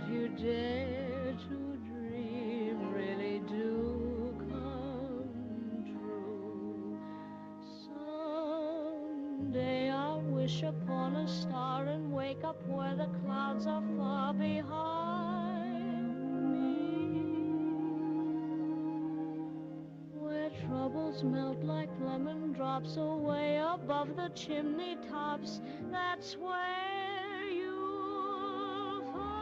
if you dare to dream, really do come true. Someday I'll wish upon a star and wake up where the clouds are far behind me, where troubles melt like lemon drops away above the chimney tops. That's where you'll find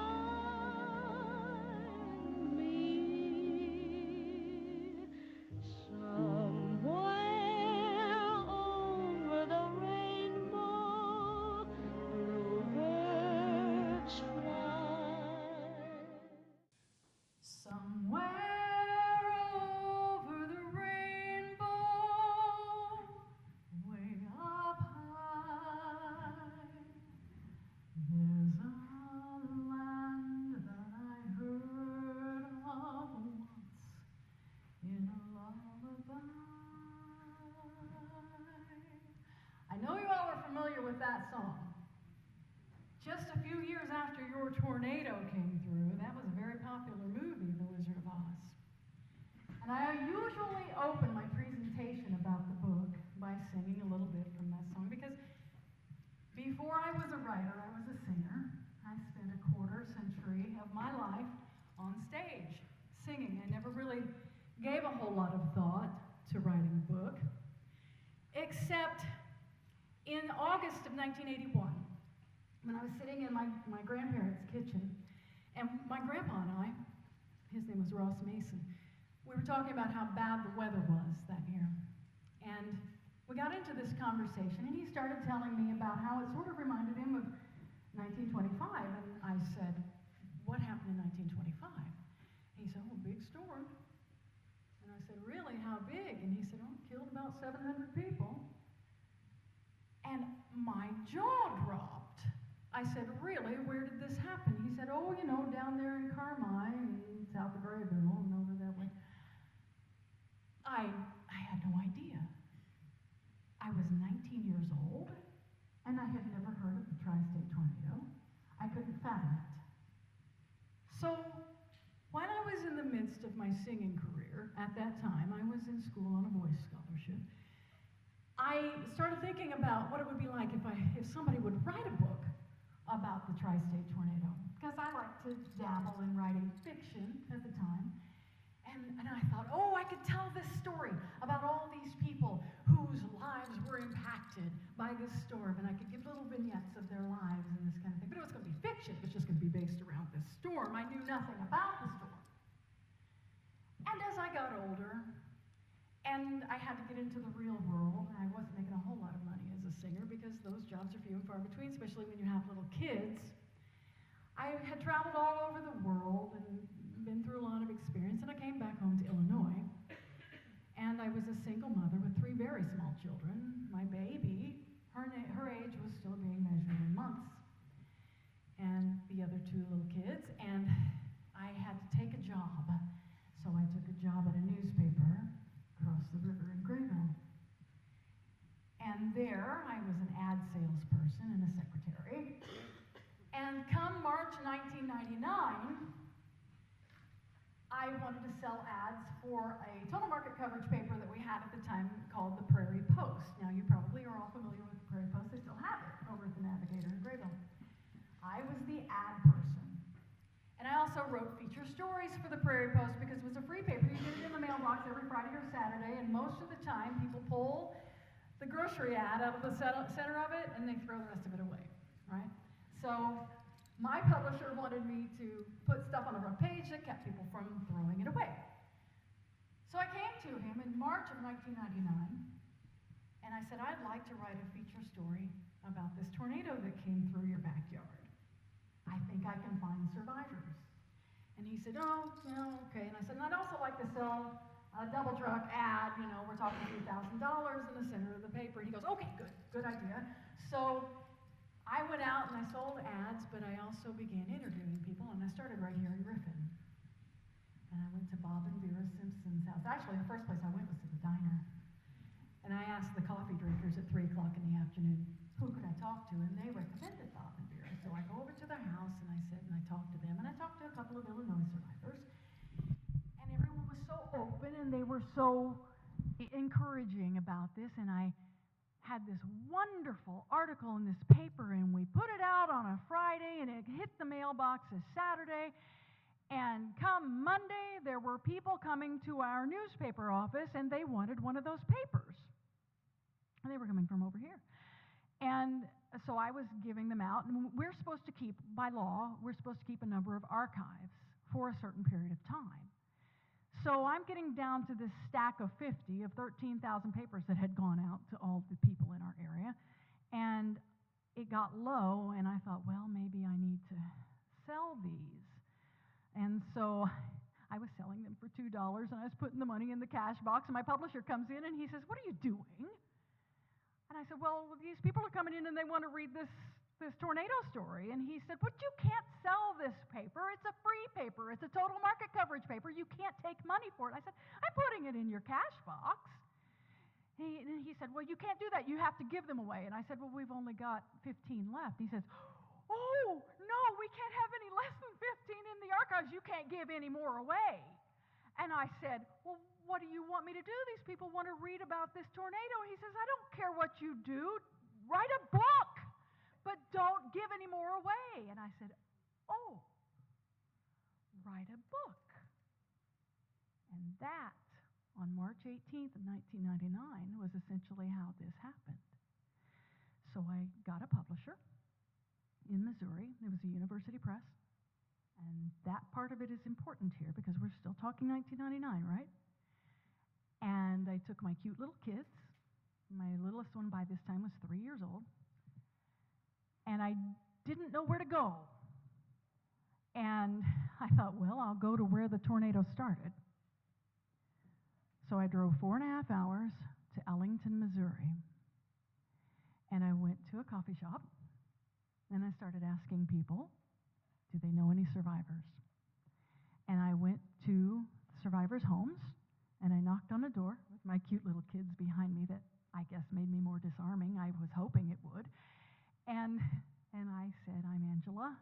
me, somewhere over the rainbow, bluebirds fly. Somewhere over the rainbow, way up high, there's a land that I heard of once in a lullaby. I know you all are familiar with that song. Just a few years after your tornado came through, that was a very popular movie, The Wizard of Oz. And I usually open my presentation about the book by singing a little bit from that song, because before I was a writer, I was a singer. I spent a quarter century of my life on stage singing. I never really gave a whole lot of thought to writing a book, except in August of 1981, when I was sitting in my grandparents' kitchen, and my grandpa and I, his name was Ross Mason, we were talking about how bad the weather was that year. And we got into this conversation, and he started telling me about how it sort of reminded him of 1925. And I said, what happened in 1925? He said, oh, a big storm. And I said, really, how big? And he said, oh, it killed about 700 people. And my jaw dropped. I said, really, where did this happen? He said, oh, you know, down there in Carmine, south of Grayville, and over that way. I had no idea. I was 19 years old, and I had never heard of the tri-state tornado. I couldn't fathom it. So, while I was in the midst of my singing career, at that time, I was in school on a voice scholarship, I started thinking about what it would be like if somebody would write a book about the tri-state tornado, because I like to dabble in writing fiction at the time. And I thought, oh, I could tell this story about all these people whose lives were impacted by this storm, and I could give little vignettes of their lives and this kind of thing. But it was going to be fiction. It was just going to be based around this storm. I knew nothing about the storm. And as I got older, and I had to get into the real world, and I wasn't making a whole lot of money as a singer because those jobs are few and far between, especially when you have little kids. I had traveled all over the world and been through a lot of experience, and I came back home to Illinois. And I was a single mother with 3 very small children. My baby, her age was still being measured in months, and the other 2 little kids, and I had to take a job. So I took a job at a newspaper across the river in Grayville. And there, I was an ad salesperson and a secretary. And come March 1999, I wanted to sell ads for a total market coverage paper that we had at the time called the Prairie Post. Now, you probably are all familiar with the Prairie Post. They still have it over at the Navigator in Grayville. I was the ad person. And I also wrote feature stories for the Prairie Post because it was a free paper. You get it in the mailbox every Friday or Saturday, and most of the time people pull the grocery ad out of the center of it and they throw the rest of it away, right? So my publisher wanted me to put stuff on the front page that kept people from throwing it away. So I came to him in March of 1999, and I said, I'd like to write a feature story about this tornado that came through your backyard. I think I can find survivors. And he said, oh, no, okay. And I said, and I'd also like to sell a double truck ad, you know, we're talking $2,000 in the center of the paper. And he goes, okay, good idea. So I went out and I sold ads, but I also began interviewing people, and I started right here in Griffin. And I went to Bob and Vera Simpson's house. Actually, the first place I went was to the diner. And I asked the coffee drinkers at 3 o'clock in the afternoon. Who could I talk to? And they recommended Bob and Vera. So I go over to their house and I sit and I talk to them. And I talked to a couple of Illinois survivors. And everyone was so open and they were so encouraging about this. And I had this wonderful article in this paper, and we put it out on a Friday, and it hit the mailboxes Saturday. And come Monday, there were people coming to our newspaper office, and they wanted one of those papers. And they were coming from over here. And so I was giving them out, and we're supposed to keep, by law, we're supposed to keep a number of archives for a certain period of time. So I'm getting down to this stack of 50 of 13,000 papers that had gone out to all the people in our area. And it got low, and I thought, well, maybe I need to sell these. And so I was selling them for $2, and I was putting the money in the cash box, and my publisher comes in, and he says, "What are you doing?" And I said, "Well, these people are coming in, and they want to read this tornado story." And he said, "But you can't sell this paper. It's a free paper. It's a total market coverage paper. You can't take money for it." I said, "I'm putting it in your cash box." And he said, "Well, you can't do that. You have to give them away." And I said, "Well, we've only got 15 left." He says, "Oh, no, we can't have any less than 15 in the archives. You can't give any more away." And I said, "Well, what do you want me to do? These people want to read about this tornado." He says, "I don't care what you do. Write a book, but don't give any more away." And I said, "Oh, write a book." And that, on March 18th of 1999, was essentially how this happened. So I got a publisher in Missouri. It was a university press. And that part of it is important here because we're still talking 1999, right? And I took my cute little kids. My littlest one by this time was 3 years old. And I didn't know where to go. And I thought, well, I'll go to where the tornado started. So I drove 4.5 hours to Ellington, Missouri. And I went to a coffee shop, and I started asking people, do they know any survivors? And I went to survivors' homes, and I knocked on a door with my cute little kids behind me that I guess made me more disarming. I was hoping it would. And I said, "I'm Angela,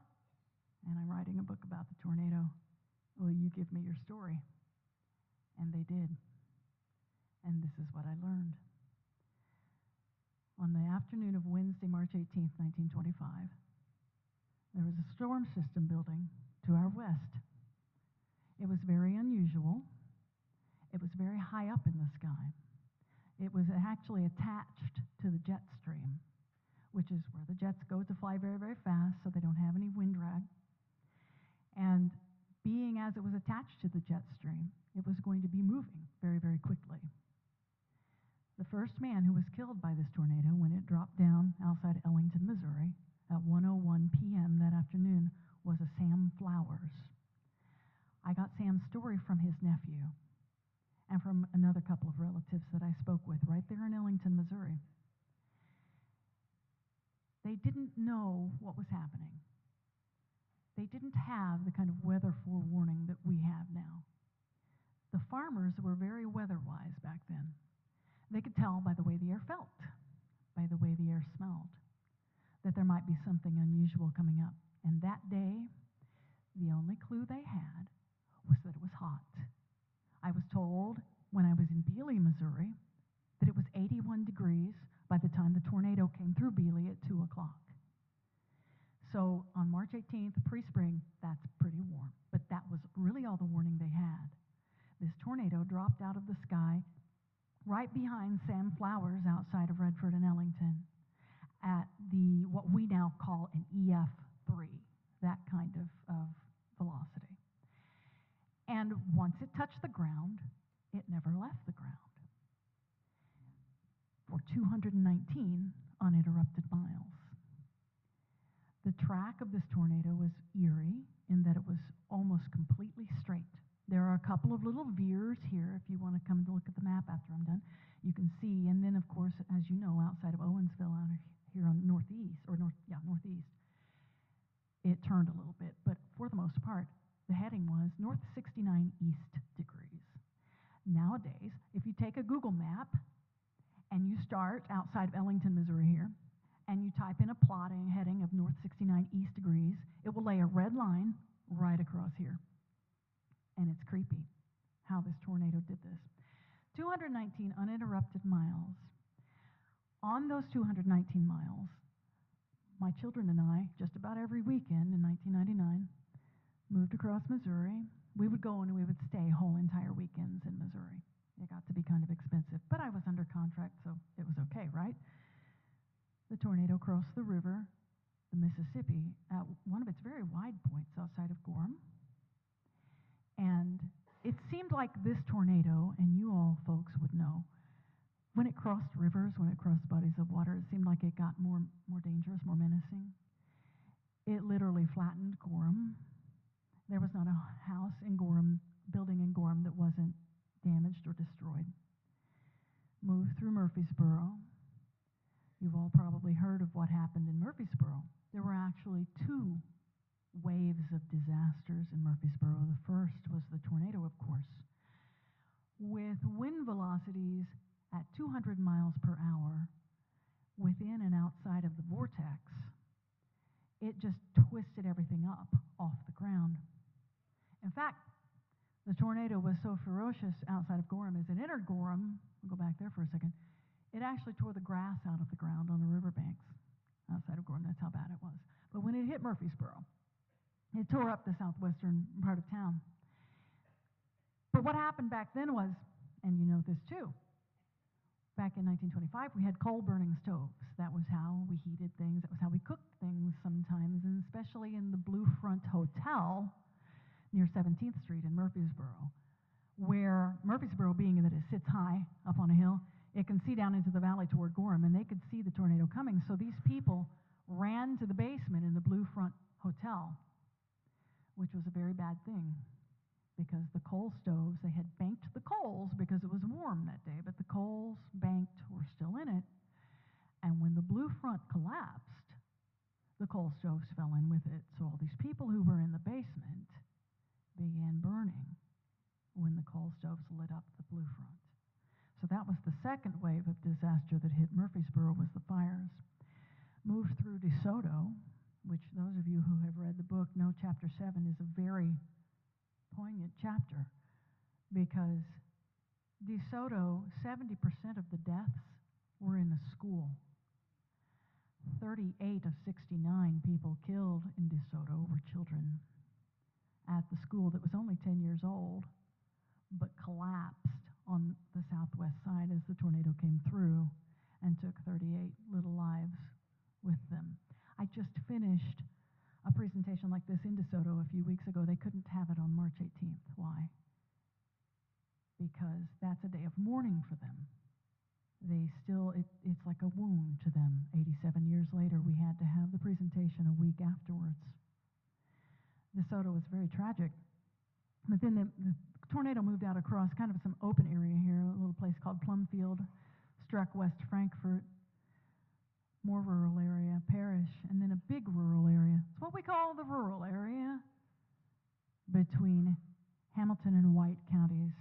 and I'm writing a book about the tornado. Will you give me your story?" And they did. And this is what I learned. On the afternoon of Wednesday, March 18th, 1925, there was a storm system building to our west. It was very unusual. It was very high up in the sky. It was actually attached to the jet stream, which is where the jets go to fly very, very fast so they don't have any wind drag. And being as it was attached to the jet stream, it was going to be moving very, very quickly. The first man who was killed by this tornado when it dropped down outside Ellington, Missouri at 1:01 p.m. that afternoon was a Sam Flowers. I got Sam's story from his nephew and from another couple of relatives that I spoke with right there in Ellington, Missouri. They didn't know what was happening. They didn't have the kind of weather forewarning that we have now. The farmers were very weather-wise back then. They could tell by the way the air felt, by the way the air smelled, that there might be something unusual coming up. And that day, the only clue they had was that it was hot. I was told when I was in Bealey, Missouri, that it was 81 degrees by the time the tornado came through Bealey at 2 o'clock. So on March 18th, pre-spring, that's pretty warm. But that was really all the warning they had. This tornado dropped out of the sky right behind Sam Flowers outside of Redford and Ellington at what we now call an EF3, that kind of velocity. And once it touched the ground, it never left the ground for 219 uninterrupted miles. The track of this tornado was eerie in that it was almost completely straight. There are a couple of little veers here. If you want to come and look at the map after I'm done, you can see. And then, of course, as you know, outside of Owensville, out here on northeast, it turned a little bit. But for the most part, the heading was north 69 east degrees. Nowadays, if you take a Google map and you start outside of Ellington, Missouri here, and you type in a plotting heading of north 69 east degrees, it will lay a red line right across here. And it's creepy how this tornado did this. 219 uninterrupted miles. On those 219 miles, my children and I, just about every weekend in 1999, moved across Missouri. We would go and we would stay whole entire weekends in Missouri. It got to be kind of expensive, but I was under contract, so it was okay, right? The tornado crossed the river, the Mississippi, at one of its very wide points outside of Gorham. And it seemed like this tornado, and you all folks would know, when it crossed rivers, when it crossed bodies of water, it seemed like it got more dangerous, more menacing. It literally flattened Gorham. There was not a house in Gorham, building in Gorham, that wasn't damaged or destroyed. Moved through Murfreesboro. You've all probably heard of what happened in Murfreesboro. There were actually two waves of disasters in Murfreesboro. The first was the tornado, of course, with wind velocities at 200 miles per hour within and outside of the vortex. It just twisted everything up off the ground. In fact, the tornado was so ferocious outside of Gorham, as it entered Gorham, we'll go back there for a second, it actually tore the grass out of the ground on the riverbanks outside of Gorham. That's how bad it was. But when it hit Murfreesboro, it tore up the southwestern part of town. But what happened back then was, and you know this too, back in 1925, we had coal-burning stoves. That was how we heated things. That was how we cooked things sometimes, and especially in the Blue Front Hotel near 17th Street in Murfreesboro, where Murfreesboro, being that it sits high up on a hill, it can see down into the valley toward Gorham, and they could see the tornado coming. So these people ran to the basement in the Blue Front Hotel, which was a very bad thing, because the coal stoves, they had banked the coals because it was warm that day, but the coals banked were still in it. And when the Blue Front collapsed, the coal stoves fell in with it. So all these people who were in the basement began burning when the coal stoves lit up the Blue Front. So that was the second wave of disaster that hit Murfreesboro, was the fires. Moved through DeSoto, which those of you who have read the book know chapter 7 is a very poignant chapter, because DeSoto, 70% of the deaths were in the school. 38 of 69 people killed in DeSoto were children at the school that was only 10 years old, but collapsed on the southwest side as the tornado came through and took 38 little lives with them. I just finished a presentation like this in DeSoto a few weeks ago. They couldn't have it on March 18th. Why? Because that's a day of mourning for them. They still, it's like a wound to them. 87 years later, we had to have the presentation a week afterwards. DeSoto was very tragic. But then the tornado moved out across kind of some open area here, a little place called Plumfield, struck West Frankfort, more rural area, Parrish, and then a big rural area. It's what we call the rural area between Hamilton and White counties,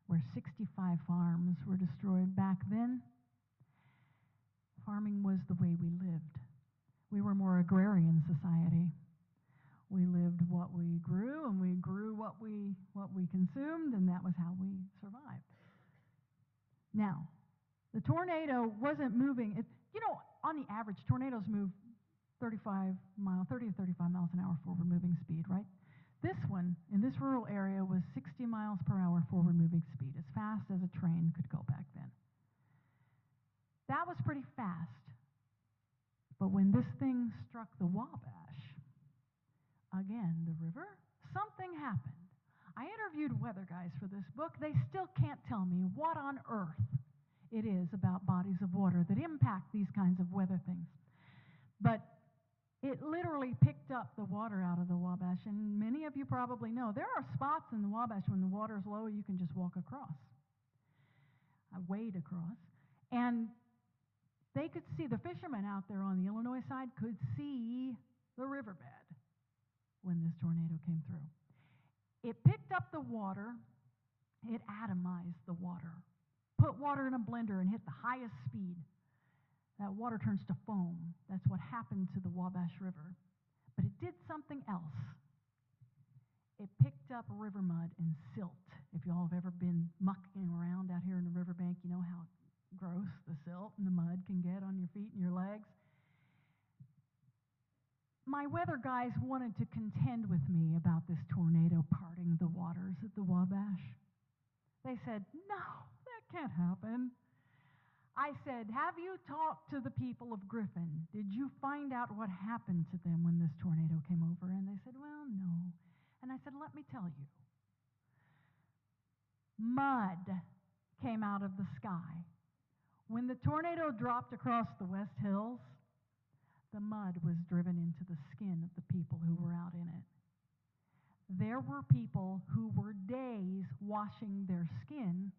where 65 farms were destroyed. Back then, farming was the way we lived. We were more agrarian society. We lived what we grew, and we grew what we consumed, and that was how we survived. Now, the tornado wasn't moving. On the average, tornadoes move 30 to 35 miles an hour forward moving speed, right? This one, in this rural area, was 60 miles per hour forward moving speed, as fast as a train could go back then. That was pretty fast. But when this thing struck the Wabash, again, the river, something happened. I interviewed weather guys for this book. They still can't tell me what on earth it is about bodies of water that impact these kinds of weather things. But it literally picked up the water out of the Wabash, and many of you probably know there are spots in the Wabash when the water's low you can just walk across. I wade across, and they could see, the fishermen out there on the Illinois side could see the riverbed when this tornado came through. It picked up the water, it atomized the water, put water in a blender and hit the highest speed, that water turns to foam. That's what happened to the Wabash River. But it did something else. It picked up river mud and silt. If you all have ever been mucking around out here in the riverbank, you know how gross the silt and the mud can get on your feet and your legs. My weather guys wanted to contend with me about this tornado parting the waters at the Wabash. They said, no, that can't happen. I said, have you talked to the people of Griffin? Did you find out what happened to them when this tornado came over? And they said, well, no. And I said, let me tell you. Mud came out of the sky. When the tornado dropped across the West Hills, the mud was driven into the skin of the people who were out in it. There were people who were days washing their skin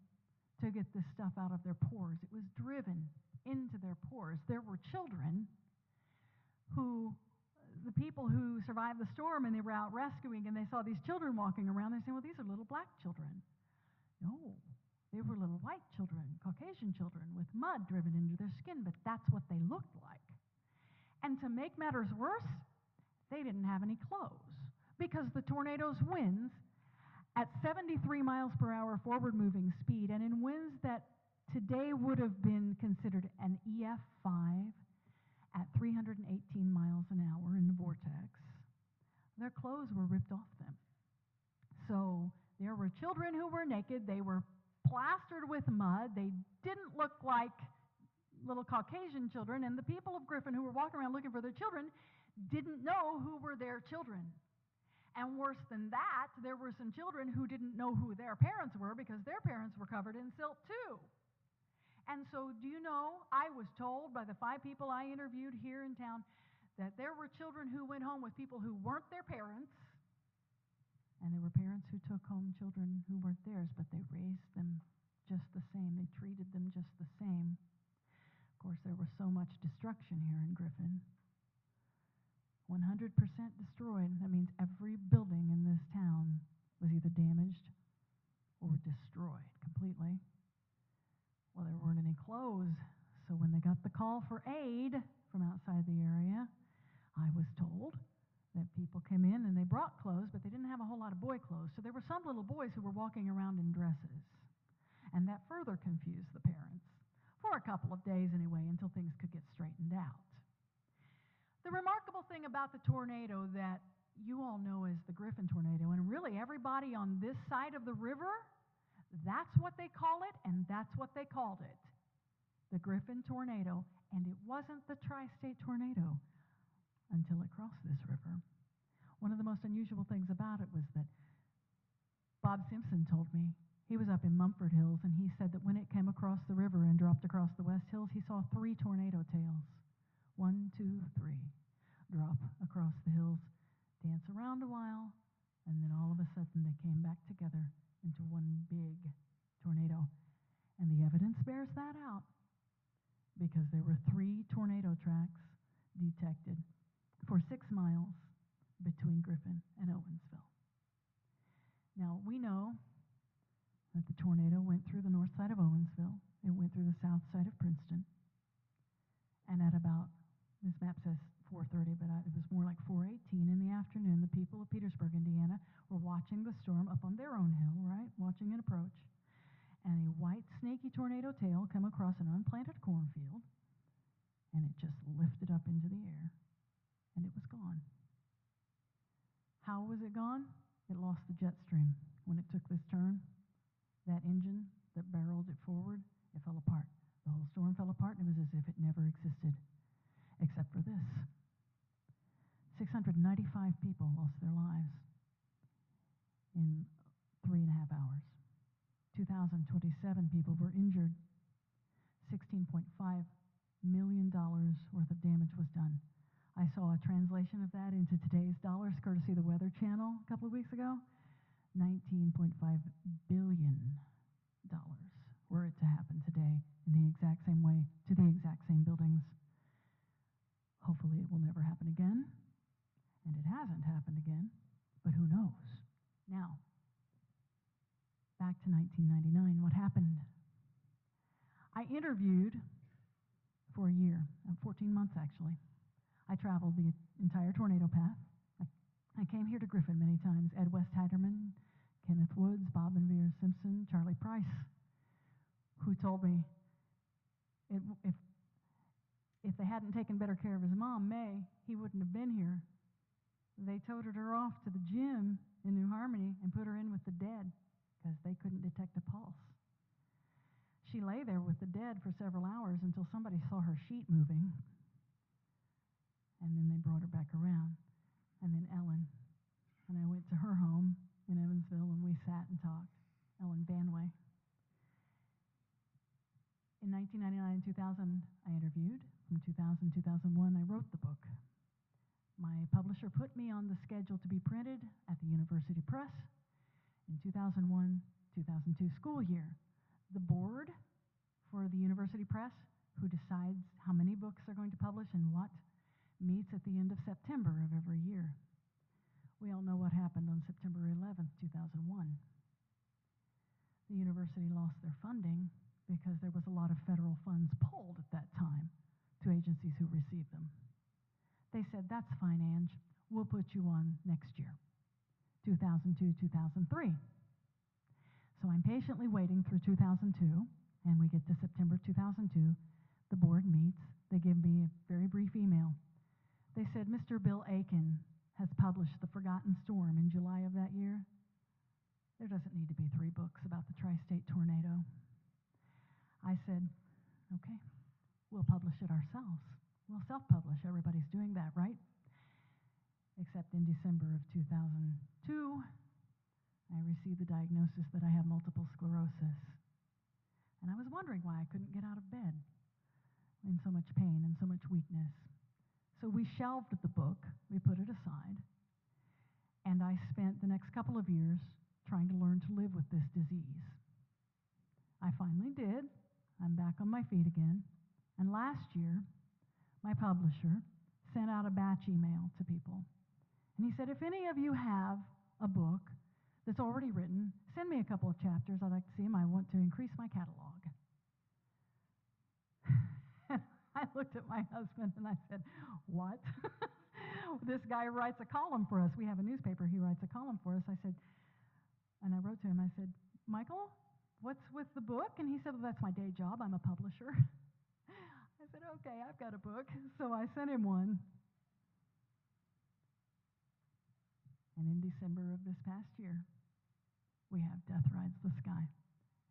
to get this stuff out of their pores. It was driven into their pores. There were children who, the people who survived the storm and they were out rescuing and they saw these children walking around, they said, well, these are little black children. No, they were little white children, Caucasian children with mud driven into their skin, but that's what they looked like. And to make matters worse, they didn't have any clothes because the tornado's winds at 73 miles per hour forward moving speed and in winds that today would have been considered an EF5 at 318 miles an hour in the vortex, their clothes were ripped off them. So there were children who were naked. They were plastered with mud. They didn't look like little Caucasian children, and the people of Griffin who were walking around looking for their children didn't know who were their children. And worse than that, there were some children who didn't know who their parents were because their parents were covered in silt too. And so, do you know, I was told by the 5 people I interviewed here in town that there were children who went home with people who weren't their parents, and there were parents who took home children who weren't theirs, but they raised them just the same. They treated them just the same. Of course, there was so much destruction here in Griffin. 100% destroyed. That means every building in this town was either damaged or destroyed completely. Well, there weren't any clothes, so when they got the call for aid from outside the area, I was told that people came in and they brought clothes, but they didn't have a whole lot of boy clothes. So there were some little boys who were walking around in dresses, and that further confused the parents for a couple of days anyway, until things could get straightened out. The remarkable thing about the tornado that you all know as the Griffin tornado, and really everybody on this side of the river, that's what they call it, and that's what they called it, the Griffin tornado. And it wasn't the tri-state tornado until it crossed this river. One of the most unusual things about it was that Bob Simpson told me, he was up in Mumford Hills, and he said that when it came across the river and dropped across the West Hills, he saw 3 tornado tails. 1, 2, 3. Drop across the hills, dance around a while, and then all of a sudden they came back together into one big tornado. And the evidence bears that out because there were 3 tornado tracks detected for 6 miles between Griffin and Owensville. Now, we know that the tornado went through the north side of Owensville. It went through the south side of Princeton. And at about, this map says 4:30, but it was more like 4:18 in the afternoon, the people of Petersburg, Indiana, were watching the storm up on their own hill, right, watching it approach. And a white, snaky tornado tail came across an unplanted cornfield, and it just lifted up into the air, and it was gone. How was it gone? It lost the jet stream. When it took this turn, that engine that barreled it forward, it fell apart. The whole storm fell apart, and it was as if it never existed, except for this. 695 people lost their lives in 3.5 hours. 2,027 people were injured. $16.5 million worth of damage was done. I saw a translation of that into today's dollars, courtesy of the Weather Channel a couple of weeks ago. $19.5 billion were it to happen today in the exact same way, to the exact same buildings. Hopefully it will never happen again, and it hasn't happened again, but who knows? Now, back to 1999, what happened? I interviewed for a year, 14 months actually. I traveled the entire tornado path. I came here to Griffin many times. Ed West Heiderman, Kenneth Woods, Bob and Vera Simpson, Charlie Price, who told me if they hadn't taken better care of his mom, May, he wouldn't have been here. They toted her off to the gym in New Harmony and put her in with the dead because they couldn't detect a pulse. She lay there with the dead for several hours until somebody saw her sheet moving. And then they brought her back around. And then Ellen. And I went to her home in Evansville and we sat and talked. Ellen Vanway. In 1999 and 2000, I interviewed. From 2000 2001, I wrote the book. My publisher put me on the schedule to be printed at the University Press in 2001-2002 school year. The board for the University Press, who decides how many books they're going to publish and what, meets at the end of September of every year. We all know what happened on September 11th, 2001. The university lost their funding because there was a lot of federal funds pulled at that time to agencies who received them. They said, that's fine, Ange. We'll put you on next year, 2002, 2003. So I'm patiently waiting through 2002, and we get to September 2002. The board meets. They give me a very brief email. They said, Mr. Bill Aiken has published The Forgotten Storm in July of that year. There doesn't need to be 3 books about the tri-state tornado. I said, okay, we'll publish it ourselves. We'll self-publish. Everybody's doing that, right? Except in December of 2002, I received the diagnosis that I have multiple sclerosis. And I was wondering why I couldn't get out of bed in so much pain and so much weakness. So we shelved the book, we put it aside, and I spent the next couple of years trying to learn to live with this disease. I finally did. I'm back on my feet again. And last year, my publisher sent out a batch email to people. And he said, if any of you have a book that's already written, send me a couple of chapters. I'd like to see them. I want to increase my catalog. And I looked at my husband and I said, what? This guy writes a column for us. We have a newspaper. He writes a column for us. I said, and I wrote to him, I said, Michael, what's with the book? And he said, well, that's my day job. I'm a publisher. I said, okay, I've got a book. So I sent him one. And in December of this past year, we have Death Rides the Sky.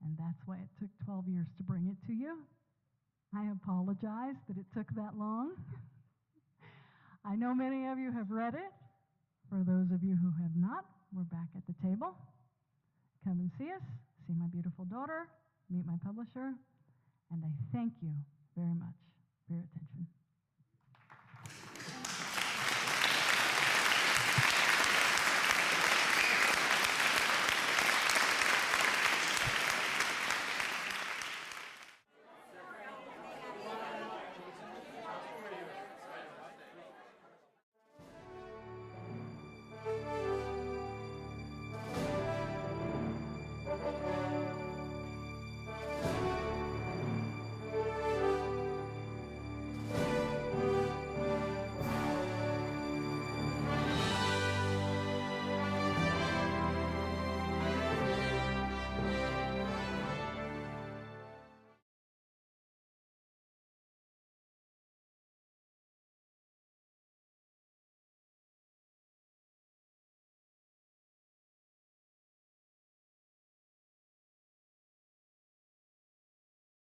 And that's why it took 12 years to bring it to you. I apologize that it took that long. I know many of you have read it. For those of you who have not, we're back at the table. Come and see us, see my beautiful daughter, meet my publisher, and I thank you very much for your attention.